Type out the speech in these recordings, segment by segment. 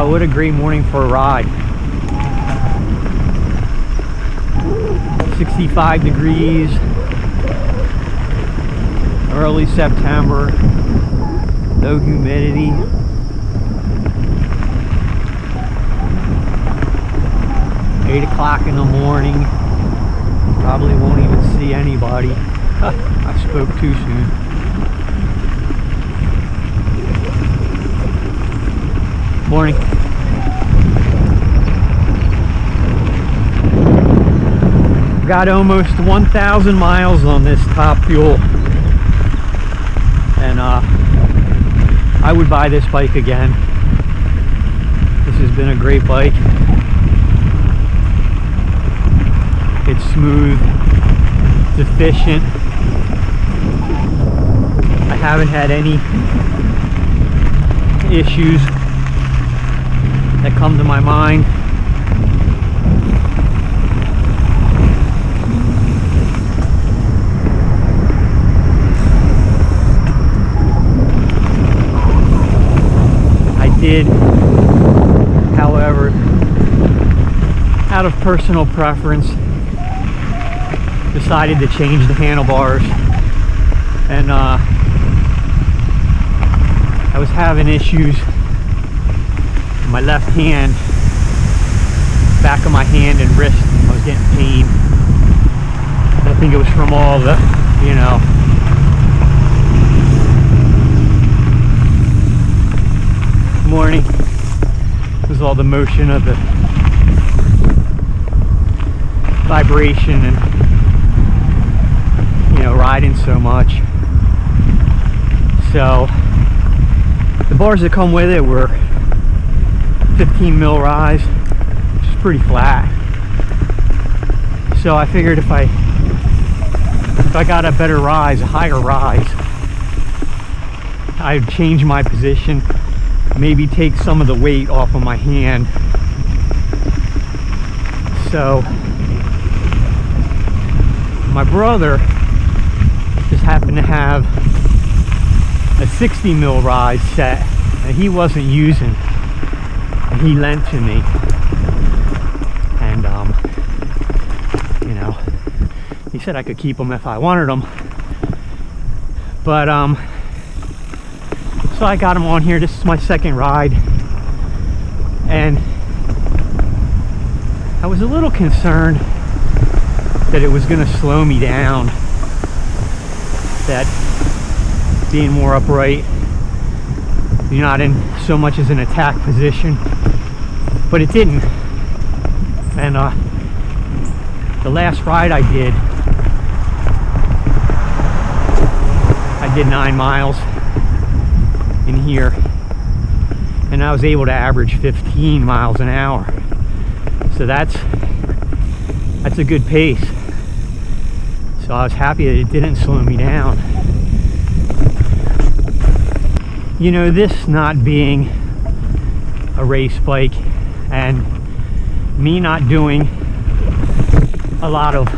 Wow, what a great morning for a ride. 65 degrees, early September, no humidity. Eight o'clock in the morning, probably won't even see anybody. I spoke too soon. Morning. Got almost 1,000 miles on this Top Fuel, and I would buy this bike again. This has been a great bike. It's smooth, it's efficient. I haven't had any issues that come to my mind. I did, however, out of personal preference, decided to change the handlebars, and I was having issues in my left hand, back of my hand and wrist. I was getting pain. I think it was from all the, you know, morning. It was all the motion of the vibration and, you know, riding so much. So the bars that come with it were 15 mil rise, which is pretty flat. So I figured if I got a better rise, a higher rise, I'd change my position, maybe take some of the weight off of my hand. So my brother just happened to have a 60 mil rise set that he wasn't using, and he lent to me. And you know, he said I could keep them if I wanted them. But so I got him on here. This is my second ride, and I was a little concerned that it was going to slow me down, that being more upright, you're not in so much as an attack position, but it didn't. And the last ride I did 9 miles in here, and I was able to average 15 miles an hour. So that's a good pace. So I was happy that it didn't slow me down. You know, this not being a race bike and me not doing a lot of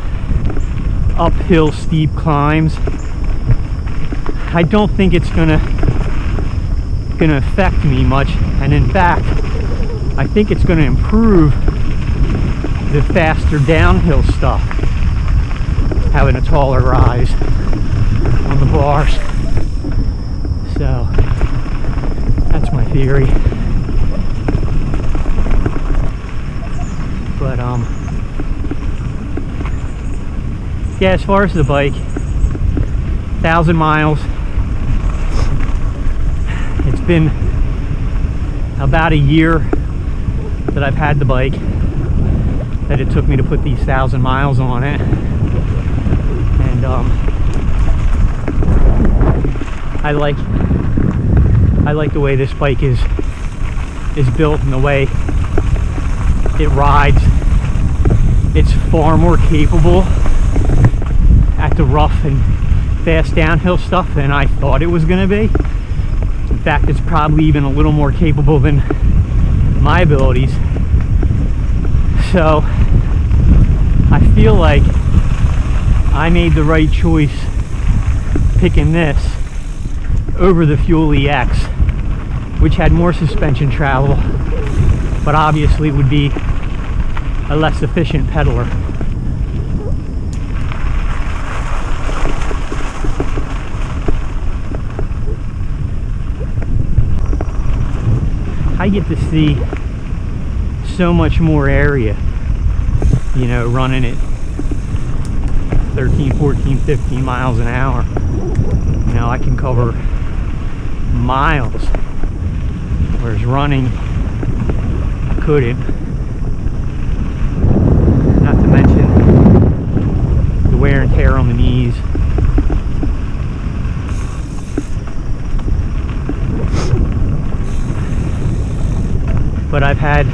uphill steep climbs, I don't think it's gonna affect me much. And in fact, I think it's gonna improve the faster downhill stuff, having a taller rise on the bars. So that's my theory. But yeah, as far as the bike, 1,000 miles. It's been about a year that I've had the bike, that it took me to put these 1,000 miles on it. And I like the way this bike is built and the way it rides. It's far more capable at the rough and fast downhill stuff than I thought it was going to be. In fact, it's probably even a little more capable than my abilities. So I feel like I made the right choice picking this over the Fuel EX, which had more suspension travel, but obviously would be a less efficient pedaler. I get to see so much more area, you know, running at 13, 14, 15 miles an hour. You know, I can cover miles, whereas running, I couldn't. Not to mention the wear and tear on the knees. But I've had,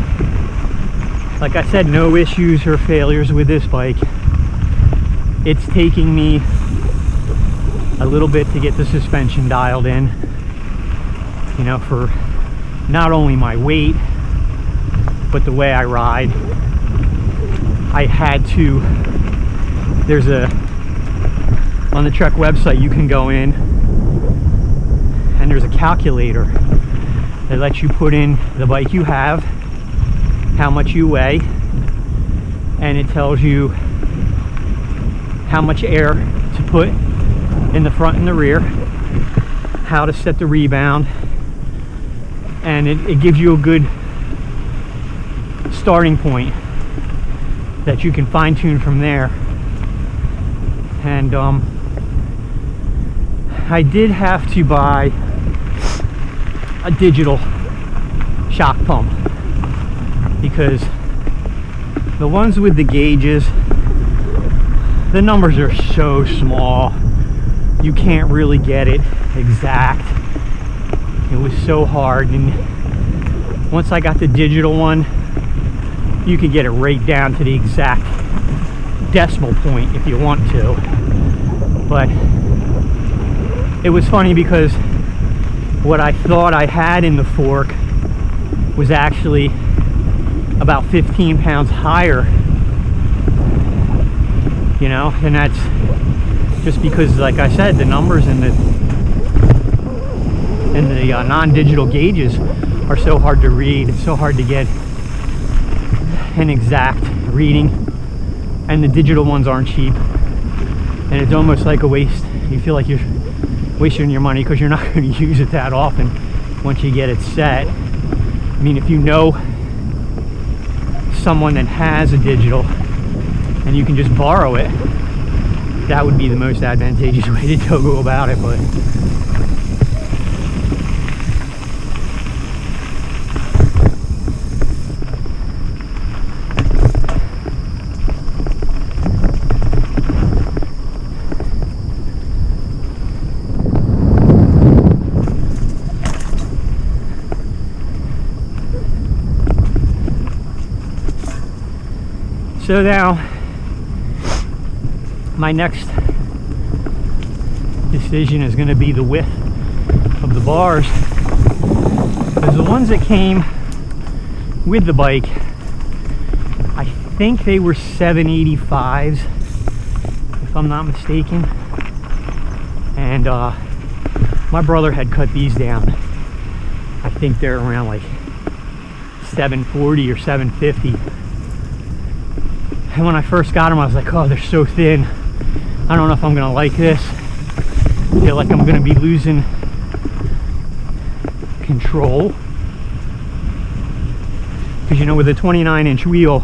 like I said, no issues or failures with this bike. It's taking me a little bit to get the suspension dialed in, you know, for not only my weight, but the way I ride. I had to, there's a, on the Trek website you can go in and there's a calculator that lets you put in the bike you have, how much you weigh, and it tells you how much air to put in the front and the rear, how to set the rebound, and it gives you a good starting point that you can fine-tune from there. And I did have to buy a digital shock pump because the ones with the gauges, the numbers are so small, you can't really get it exact. It was so hard, and once I got the digital one, you could get it right down to the exact decimal point if you want to. But it was funny because what I thought I had in the fork was actually about 15 pounds higher, you know, and that's just because, like I said, the numbers in the non-digital gauges are so hard to read. It's so hard to get an exact reading, and the digital ones aren't cheap, and it's almost like a waste. You feel like you're wasting your money because you're not going to use it that often once you get it set. I mean, if you know someone that has a digital and you can just borrow it, that would be the most advantageous way to go about it. But so now, my next decision is going to be the width of the bars, because the ones that came with the bike, I think they were 785s, if I'm not mistaken, and my brother had cut these down. I think they're around like 740 or 750. And when I first got them, I was like, oh, they're so thin. I don't know if I'm gonna like this. I feel like I'm gonna be losing control. Because, you know, with a 29-inch wheel,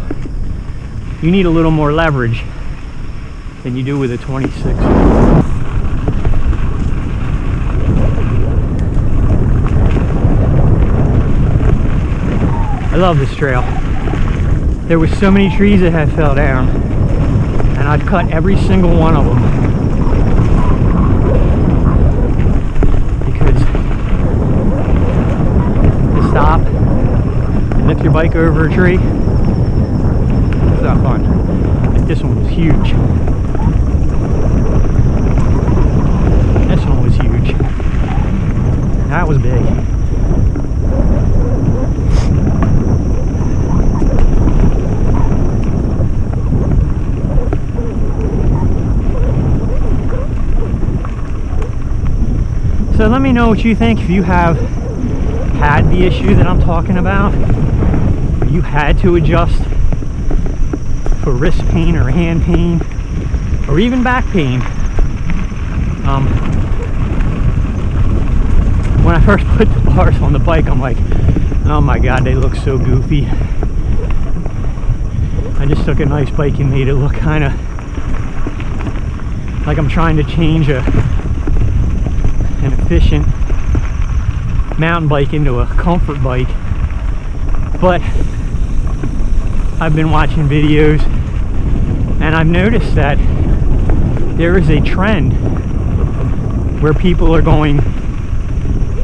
you need a little more leverage than you do with a 26. I love this trail. There were so many trees that had fell down, and I'd cut every single one of them because to stop and lift your bike over a tree, it's not fun. Like, this one was huge. This one was huge. That was big. So let me know what you think, if you have had the issue that I'm talking about, or you had to adjust for wrist pain or hand pain or even back pain. When I first put the bars on the bike, I'm like, oh my god, they look so goofy. I just took a nice bike and made it look kind of like I'm trying to change an efficient mountain bike into a comfort bike. But I've been watching videos and I've noticed that there is a trend where people are going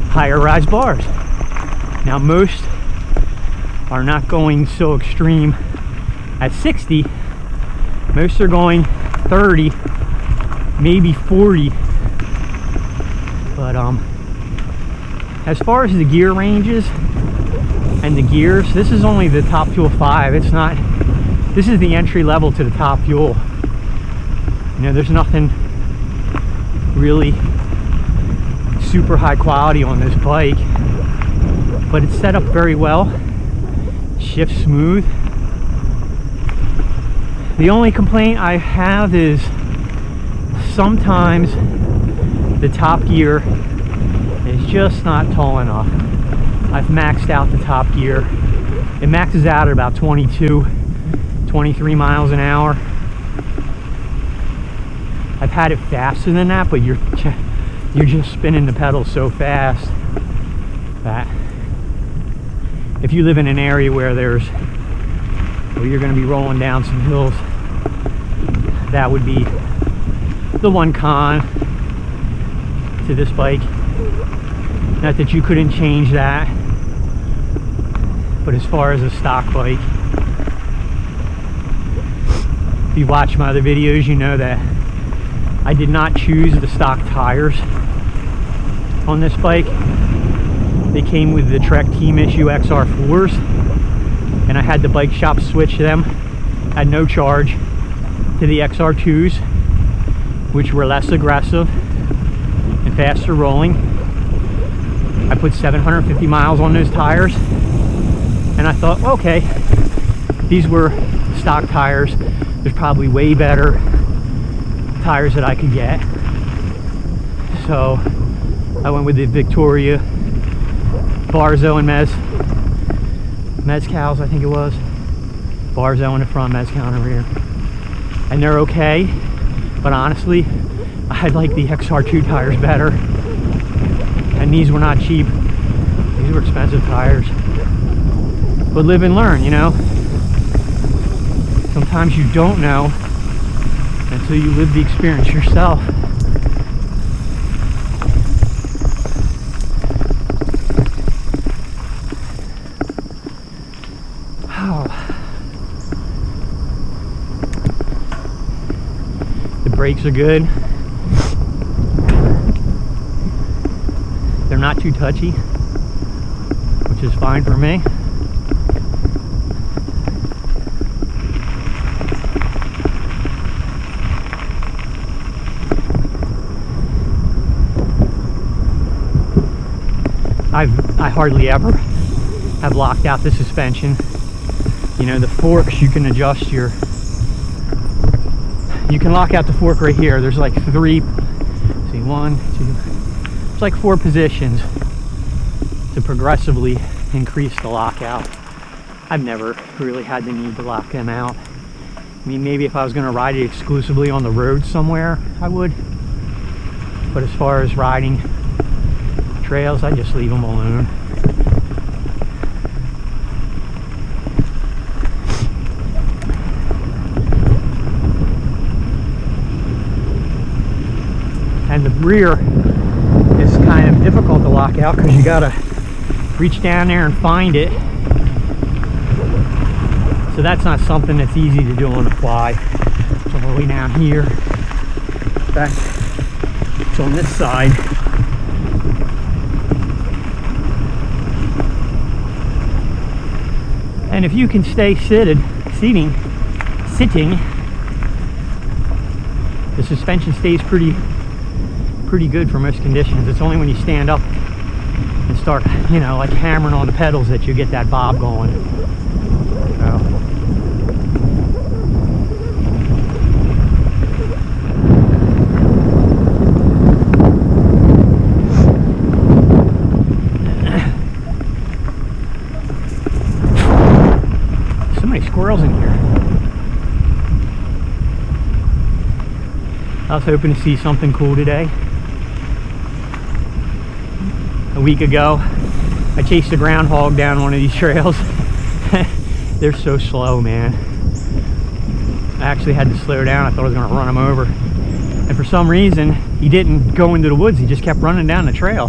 higher rise bars. Now most are not going so extreme at 60. Most are going 30, maybe 40. But as far as the gear ranges and the gears, this is only the Top Fuel 5. It's not, this is the entry level to the Top Fuel. You know, there's nothing really super high quality on this bike, but it's set up very well, shifts smooth. The only complaint I have is sometimes the top gear is just not tall enough. I've maxed out the top gear. It maxes out at about 22, 23 miles an hour. I've had it faster than that, but you're just spinning the pedals so fast that if you live in an area where you're going to be rolling down some hills, that would be the one con to this bike. Not that you couldn't change that, but as far as a stock bike, if you watch my other videos, you know that I did not choose the stock tires on this bike. They came with the Trek Team Issue XR4s, and I had the bike shop switch them at no charge to the XR2s, which were less aggressive and faster rolling. I put 750 miles on those tires, and I thought, okay, these were stock tires. There's probably way better tires that I could get. So I went with the Victoria Barzo and Mezcals, I think it was. Barzo in the front, Mezcal in the rear. And they're okay, but honestly, I like the XR2 tires better. And these were not cheap. These were expensive tires. But live and learn, you know? Sometimes you don't know until you live the experience yourself. Oh. The brakes are good. They're not too touchy, which is fine for me. I hardly ever have locked out the suspension. You know, the forks, you can adjust you can lock out the fork right here. There's like three, see, 1, 2, it's like 4 positions to progressively increase the lockout. I've never really had the need to lock them out. I mean, maybe if I was going to ride it exclusively on the road somewhere, I would. But as far as riding trails, I just leave them alone. And the rear is kind of difficult to lock out because you gotta reach down there and find it. So that's not something that's easy to do on the fly. It's all the way down here. In fact, it's on this side. And if you can stay sitting, the suspension stays pretty good for most conditions. It's only when you stand up and start, you know, like hammering on the pedals that you get that bob going. So many squirrels in here. I was hoping to see something cool today. A week ago, I chased a groundhog down one of these trails. They're so slow, man. I actually had to slow down. I thought I was gonna run him over. And for some reason, he didn't go into the woods. He just kept running down the trail.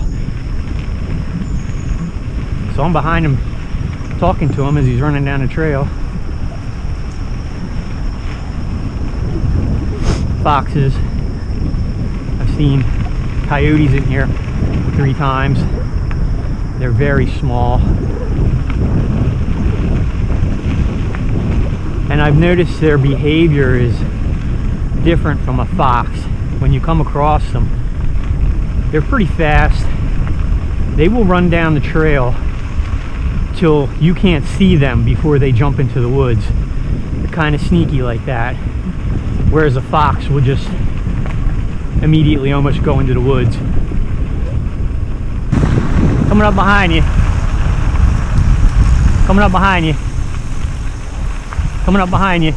So I'm behind him, talking to him as he's running down the trail. Foxes. I've seen coyotes in here 3 times. They're very small. And I've noticed their behavior is different from a fox. When you come across them, they're pretty fast. They will run down the trail till you can't see them before they jump into the woods. They're kind of sneaky like that. Whereas a fox will just immediately almost go into the woods. Coming up behind you. Coming up behind you. Coming up behind you.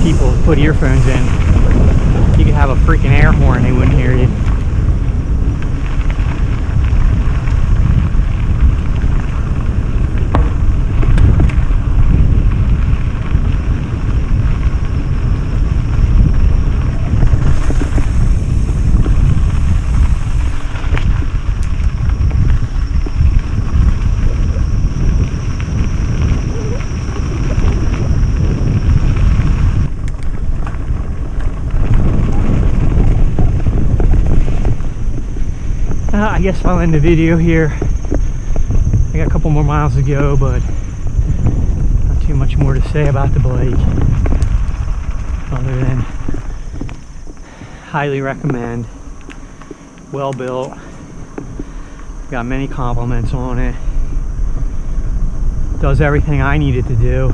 People put earphones in. You could have a freaking air horn, they wouldn't hear you. I guess I'll end the video here. I got a couple more miles to go, but not too much more to say about the bike other than highly recommend. Well built. Got many compliments on it. Does everything I need it to do.